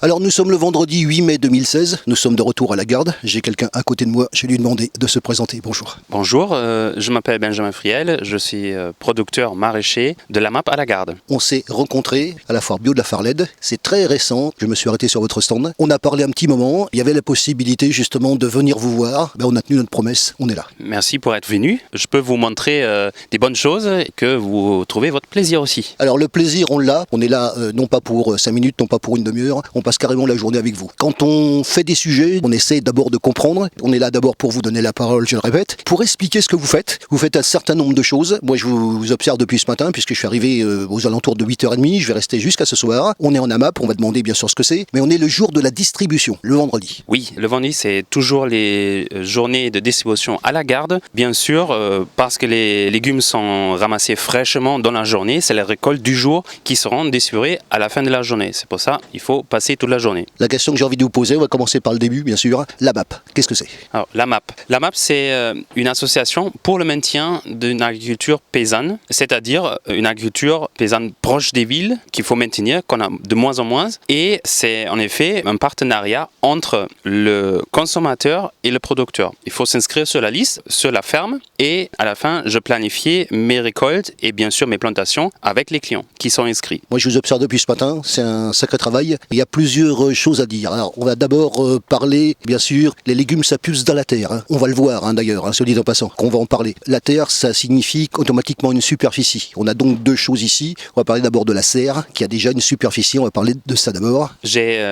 Alors nous sommes le vendredi 8 mai 2016, nous sommes de retour à la Garde. J'ai quelqu'un à côté de moi, je vais lui demander de se présenter. Bonjour. Bonjour, je m'appelle Benjamin Friel, je suis producteur maraîcher de la MAP à la Garde. On s'est rencontrés à la foire bio de la Farlède, c'est très récent, je me suis arrêté sur votre stand. On a parlé un petit moment, il y avait la possibilité justement de venir vous voir. On a tenu notre promesse, on est là. Merci pour être venu, je peux vous montrer des bonnes choses et que vous trouvez votre plaisir aussi. Alors le plaisir on l'a, on est là non pas pour 5 minutes, non pas pour une demi-heure, on passe carrément la journée avec vous. Quand on fait des sujets, on essaie d'abord de comprendre, on est là d'abord pour vous donner la parole, je le répète, pour expliquer ce que vous faites. Vous faites un certain nombre de choses, moi je vous observe depuis ce matin puisque je suis arrivé aux alentours de 8h30, je vais rester jusqu'à ce soir. On est en AMAP, on va demander bien sûr ce que c'est, mais on est le jour de la distribution, le vendredi. Oui, le vendredi c'est toujours les journées de distribution à la Garde, bien sûr parce que les légumes sont ramassés fraîchement dans la journée, c'est les récoltes du jour qui seront distribuées à la fin de la journée. C'est pour ça qu'il faut passer toute la journée. La question que j'ai envie de vous poser, on va commencer par le début bien sûr, la MAP, qu'est-ce que c'est? Alors, la MAP. La MAP, c'est une association pour le maintien d'une agriculture paysanne, c'est-à-dire une agriculture paysanne proche des villes qu'il faut maintenir, qu'on a de moins en moins. Et c'est en effet un partenariat entre le consommateur et le producteur. Il faut s'inscrire sur la liste, sur la ferme, et à la fin, je planifie mes récoltes et bien sûr mes plantations avec les clients qui sont inscrits. Moi, je vous observe depuis ce matin, c'est un sacré travail. Il y a plusieurs choses à dire. Alors, on va d'abord parler, bien sûr, les légumes, ça pousse dans la terre. Hein. On va le voir d'ailleurs, soit dit en passant, qu'on va en parler. La terre, ça signifie automatiquement une superficie. On a donc deux choses ici. On va parler d'abord de la serre, qui a déjà une superficie. On va parler de ça d'abord. J'ai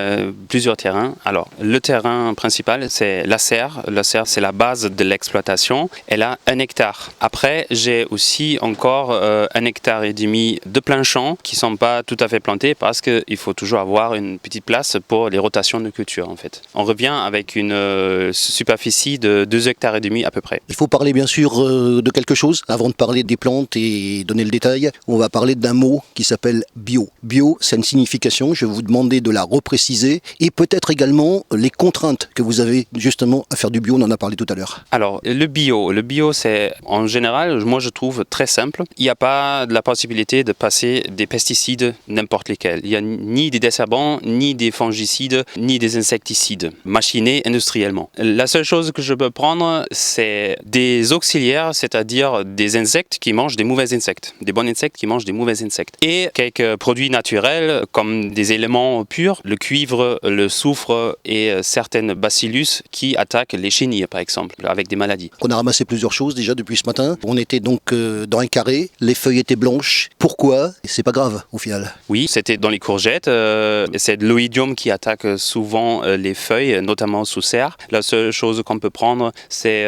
plusieurs terrains. Alors, le terrain principal, c'est la serre. La serre, c'est la base de l'exploitation. Elle a 1 hectare. Après, j'ai aussi encore 1,5 hectare de plein champ qui ne sont pas tout à fait plantés parce qu'il faut toujours avoir une petite place pour les rotations de culture en fait. On revient avec une superficie de 2,5 hectares à peu près. Il faut parler bien sûr de quelque chose. Avant de parler des plantes et donner le détail, on va parler d'un mot qui s'appelle bio. Bio, c'est une signification, je vais vous demander de la repréciser et peut-être également les contraintes que vous avez justement à faire du bio, on en a parlé tout à l'heure. Alors, le bio c'est en général, moi je trouve très simple. Il n'y a pas de la possibilité de passer des pesticides n'importe lesquels. Il n'y a ni des desherbants, ni des fongicides, ni des insecticides machinés industriellement. La seule chose que je peux prendre, c'est des auxiliaires, c'est-à-dire des insectes qui mangent des mauvais insectes, des bons insectes qui mangent des mauvais insectes. Et quelques produits naturels comme des éléments purs, le cuivre, le soufre et certaines bacillus qui attaquent les chenilles par exemple, avec des maladies. On a ramassé plusieurs choses déjà depuis ce matin. On était donc dans un carré, les feuilles étaient blanches. Pourquoi? C'est pas grave au final. Oui, c'était dans les courgettes. C'est de l'oïdium qui attaque souvent les feuilles, notamment sous serre. La seule chose qu'on peut prendre, c'est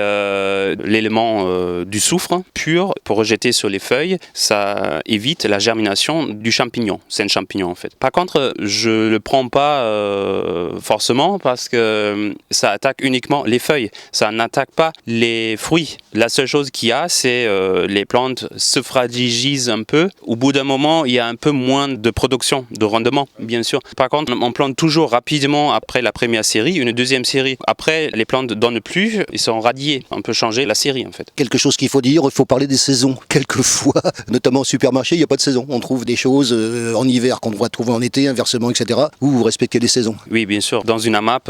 l'élément du soufre pur pour rejeter sur les feuilles. Ça évite la germination du champignon. C'est un champignon en fait. Par contre, je ne le prends pas forcément parce que ça attaque uniquement les feuilles. Ça n'attaque pas les fruits. La seule chose qu'il y a, c'est les plantes se fragilisent un peu. Au bout d'un moment, il y a un peu moins de production, de rendement, bien sûr. Par contre, on plante toujours rapidement après la première série, une deuxième série. Après, les plantes ne donnent plus, ils sont radiés. On peut changer la série, en fait. Quelque chose qu'il faut dire, il faut parler des saisons. Quelquefois, notamment au supermarché, il n'y a pas de saison. On trouve des choses en hiver qu'on devrait trouver en été, inversement, etc. Vous respectez les saisons. Oui, bien sûr. Dans une AMAP,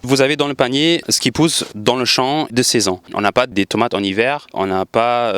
vous avez dans le panier ce qui pousse dans le champ de saison. On n'a pas des tomates en hiver, on n'a pas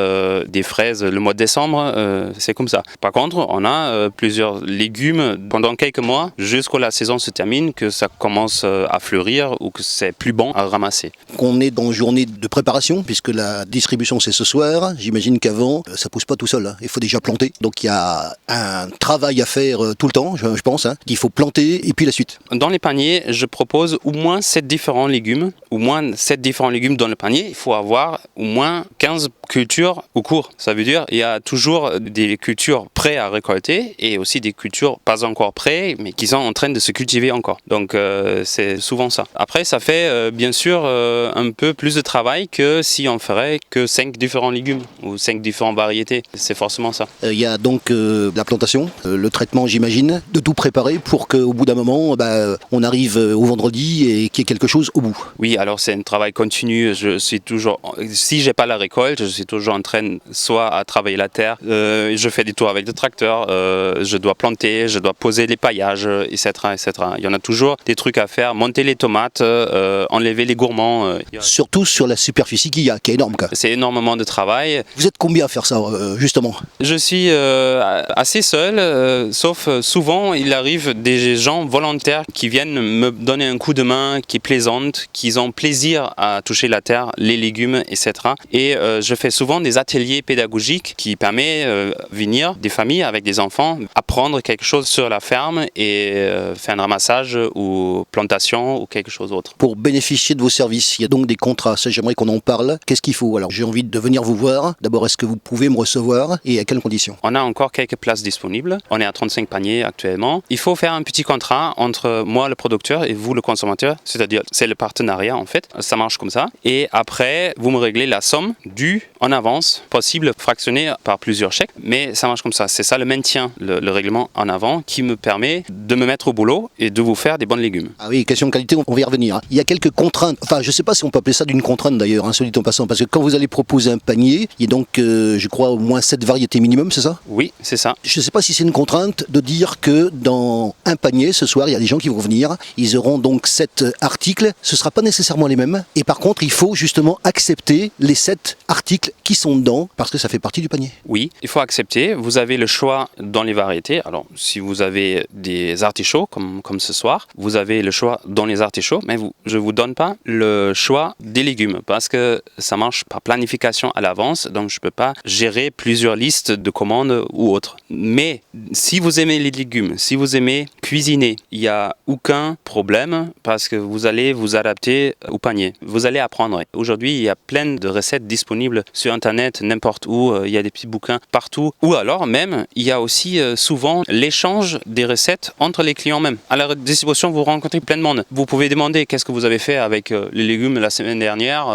des fraises le mois de décembre, c'est comme ça. Par contre, on a plusieurs légumes pendant quelques mois, jusqu'à la saison se termine, que ça commence à fleurir ou que c'est plus bon à ramasser. On est dans une journée de préparation, puisque la distribution c'est ce soir. J'imagine qu'avant, ça pousse pas tout seul. Hein. Il faut déjà planter. Donc il y a un travail à faire tout le temps, je pense, qu'il faut planter et puis la suite. Dans les paniers, je propose au moins 7 différents légumes. Au moins 7 différents légumes dans le panier. Il faut avoir au moins 15 cultures au cours. Ça veut dire il y a toujours des cultures prêtes à récolter et aussi des cultures pas encore prêtes mais qui sont en train de se cultiver encore. Donc c'est souvent ça. Après ça fait bien sûr un peu plus de travail que si on ferait que 5 différents légumes ou 5 différentes variétés. C'est forcément ça. Il y a donc la plantation, le traitement j'imagine, de tout préparer pour qu'au bout d'un moment on arrive au vendredi et qu'il y ait quelque chose au bout. Oui, alors c'est un travail continu. Je suis toujours, si j'ai pas la récolte, je suis toujours en train soit à travailler la terre, je fais des tours avec le tracteur, je dois planter, je dois poser les paillages, etc. etc. Il y en a toujours des trucs à faire, monter les tomates, enlever les gourmands. Surtout sur la superficie qu'il y a, qui est énorme, quoi. C'est énormément de travail. Vous êtes combien à faire ça, justement? Je suis assez seul, sauf souvent il arrive des gens volontaires qui viennent me donner un coup de main, qui plaisantent, qui ont plaisir à toucher la terre, les légumes, etc. Et je fais souvent des ateliers pédagogiques qui permettent venir des familles avec des enfants, apprendre quelque chose sur la ferme et faire un ramassage ou plantation ou quelque chose d'autre. Pour bénéficier de vos services, il y a donc des contrats. Ça, j'aimerais qu'on en parle. Qu'est-ce qu'il faut? Alors, j'ai envie de venir vous voir. D'abord, est-ce que vous pouvez me recevoir et à quelles conditions? On a encore quelques places disponibles. On est à 35 paniers actuellement. Il faut faire un petit contrat entre moi, le producteur, et vous, le consommateur. C'est-à-dire, c'est le partenariat, en fait. Ça marche comme ça. Et après, vous me réglez la somme due en avance, possible fractionnée par plusieurs chèques. Mais ça marche comme ça. C'est ça le maintien, le règlement en avant, qui me permet de me mettre au boulot et de vous faire des bons légumes. Ah oui, question de qualité, on va y revenir. Il y a quelques contraintes. Enfin, je ne sais pas si on peut appeler ça d'une contrainte d'ailleurs, hein, soit dit en passant. Parce que quand vous allez proposer un panier, il y a donc, je crois, au moins 7 variétés minimum, c'est ça? Oui, c'est ça. Je ne sais pas si c'est une contrainte de dire que dans un panier, ce soir, il y a des gens qui vont venir. Ils auront donc 7 articles. Ce ne sera pas nécessairement les mêmes. Et par contre, il faut justement accepter les 7 articles qui sont dedans parce que ça fait partie du panier. Oui, il faut accepter. Vous avez le choix dans les variétés. Alors, si vous avez des artichauts, comme ce soir, vous avez le choix dans les artichauts, mais je ne vous donne pas le choix des légumes parce que ça marche par planification à l'avance, donc je ne peux pas gérer plusieurs listes de commandes ou autres. Mais si vous aimez les légumes, si vous aimez cuisiner, il n'y a aucun problème parce que vous allez vous adapter au panier. Vous allez apprendre. Aujourd'hui, il y a plein de recettes disponibles sur Internet, n'importe où. Il y a des petits bouquins partout. Ou alors même, il y a aussi souvent l'échange des recettes entre les clients même. À la distribution, vous rencontrez plein de monde. Vous pouvez demander qu'est-ce que vous avez fait avec les légumes la semaine dernière.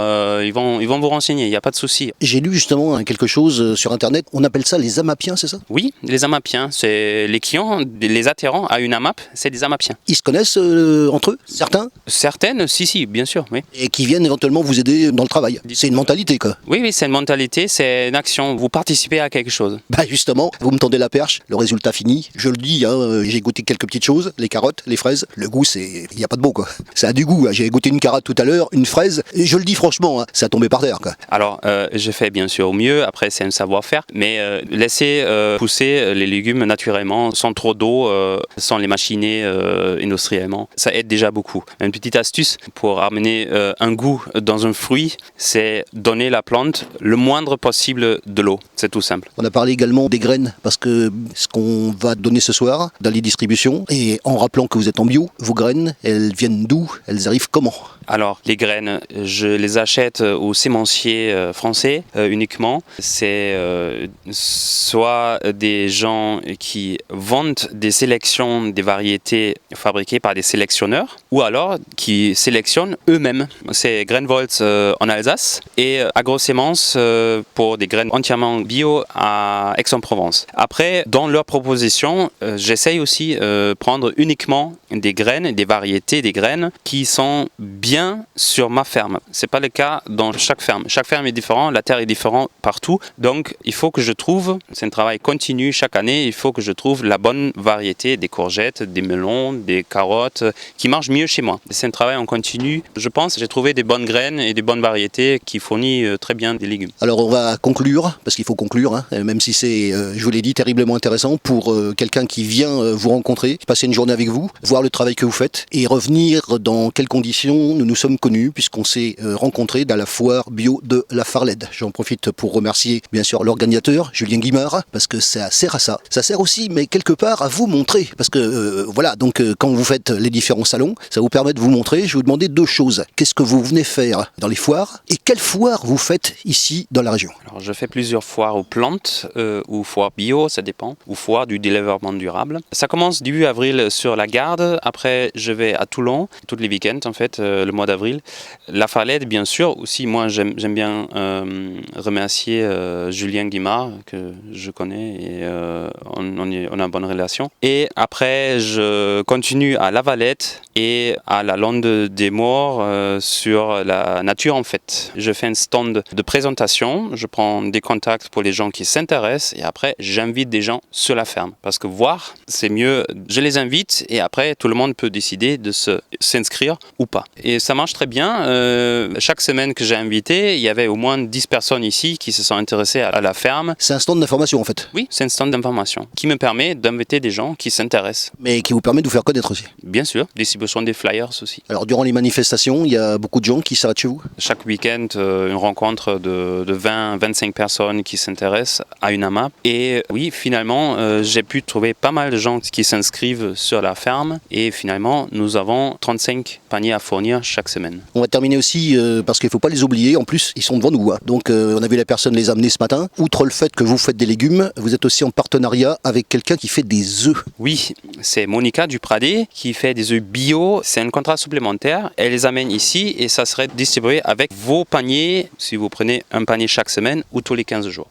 Ils vont vous renseigner, il n'y a pas de souci. J'ai lu justement quelque chose sur Internet. On appelle ça les amapiens, c'est ça? Oui, les amapiens. C'est les clients, les adhérents à une AMAP, c'est des amapiens. Ils se connaissent entre eux, certains? Certaines, si, bien sûr, oui. Et qui viennent éventuellement vous aider dans le travail. C'est une mentalité, quoi. Oui, c'est une mentalité, c'est une action. Vous participez à quelque chose. Bah justement, vous me tendez la perche, le résultat fini. Je le dis, hein, j'ai goûté quelques petites choses, les carottes, les fraises. Le goût, il n'y a pas de mots, quoi. Ça a du goût. Hein. J'ai goûté une carotte tout à l'heure, une fraise, et je le dis franchement, hein, ça a tombé par terre, quoi. Alors, je fais bien sûr au mieux. Après, c'est un savoir-faire, mais laissez pousser les légumes naturellement, sans trop d'eau, sans les machiner industriellement. Ça aide déjà beaucoup. Une petite astuce pour amener un goût dans un fruit, c'est donner la plante le moindre possible de l'eau. C'est tout simple. On a parlé également des graines, parce que ce qu'on va donner ce soir dans les distributions, et en rappelant que vous êtes en bio, vos graines, elles viennent d'où? Elles arrivent comment? Alors, les graines, je les achète aux sémenciers français uniquement. C'est soit des gens qui vendent des sélections des variétés fabriquées par des sélectionneurs, ou alors qui sélectionnent eux-mêmes. C'est Grainvolz en Alsace et AgroSémence pour des graines entièrement bio à Aix-en-Provence. Après, dans leurs propositions, j'essaye aussi de prendre uniquement des graines, des variétés des graines qui sont bien sur ma ferme. C'est pas le cas dans chaque ferme. Chaque ferme est différente, la terre est différente partout. Donc, il faut que je trouve, c'est un travail continu chaque année, il faut que je trouve la bonne variété des courgettes, des melons, des carottes qui marchent mieux chez moi. C'est un travail en continu. Je pense que j'ai trouvé des bonnes graines et des bonnes variétés qui fournissent très bien des légumes. Alors, on va conclure, parce qu'il faut conclure, hein, même si c'est, je vous l'ai dit, terriblement intéressant pour quelqu'un qui vient vous rencontrer, passer une journée avec vous, voir le travail que vous faites et revenir dans quelles conditions nous sommes connus puisqu'on s'est rencontrés dans la foire bio de la Farled. J'en profite pour remercier bien sûr l'organisateur, Julien Guimard, parce que ça sert à ça. Ça sert aussi, mais quelque part, à vous montrer. Parce que voilà, donc quand vous faites les différents salons, ça vous permet de vous montrer. Je vais vous demander 2 choses. Qu'est-ce que vous venez faire dans les foires et quelles foires vous faites ici dans la région? Alors, je fais plusieurs foires aux plantes ou foires bio, ça dépend, ou foires du développement durable. Ça commence début avril sur la Garde. Après, je vais à Toulon, tous les week-ends en fait, le mois d'avril. La Farled, bien sûr, aussi, moi j'aime bien remercier Julien Guimard, que je connais, et on on a une bonne relation. Et après, je continue à La Valette et à la Lande des Morts sur la nature en fait. Je fais un stand de présentation, je prends des contacts pour les gens qui s'intéressent et après j'invite des gens sur la ferme. Parce que voir, c'est mieux, je les invite et après tout le monde peut décider de s'inscrire ou pas. Et ça marche très bien. Chaque semaine que j'ai invité, il y avait au moins 10 personnes ici qui se sont intéressées à la ferme. C'est un stand d'information en fait. Oui, c'est un stand d'information qui me permet d'inviter des gens qui s'intéressent. Mais qui vous permet de vous faire connaître aussi. Bien sûr, distribution des flyers aussi. Alors durant les manifestations, il y a beaucoup de gens qui s'arrêtent chez vous? Chaque week-end, une rencontre de 20-25 personnes qui s'intéressent à une AMAP. Et oui, finalement, j'ai pu trouver pas mal de gens qui s'inscrivent sur la ferme. Et finalement, nous avons 35 paniers à fournir chaque semaine. On va terminer aussi, parce qu'il ne faut pas les oublier, en plus ils sont devant nous. Hein. Donc on a vu la personne les amener ce matin. Outre le fait que vous faites des légumes, vous êtes aussi en partenariat avec quelqu'un qui fait des œufs. Oui, c'est Monica Dupradé qui fait des œufs bio. C'est un contrat supplémentaire. Elle les amène ici et ça serait distribué avec vos paniers, si vous prenez un panier chaque semaine ou tous les 15 jours.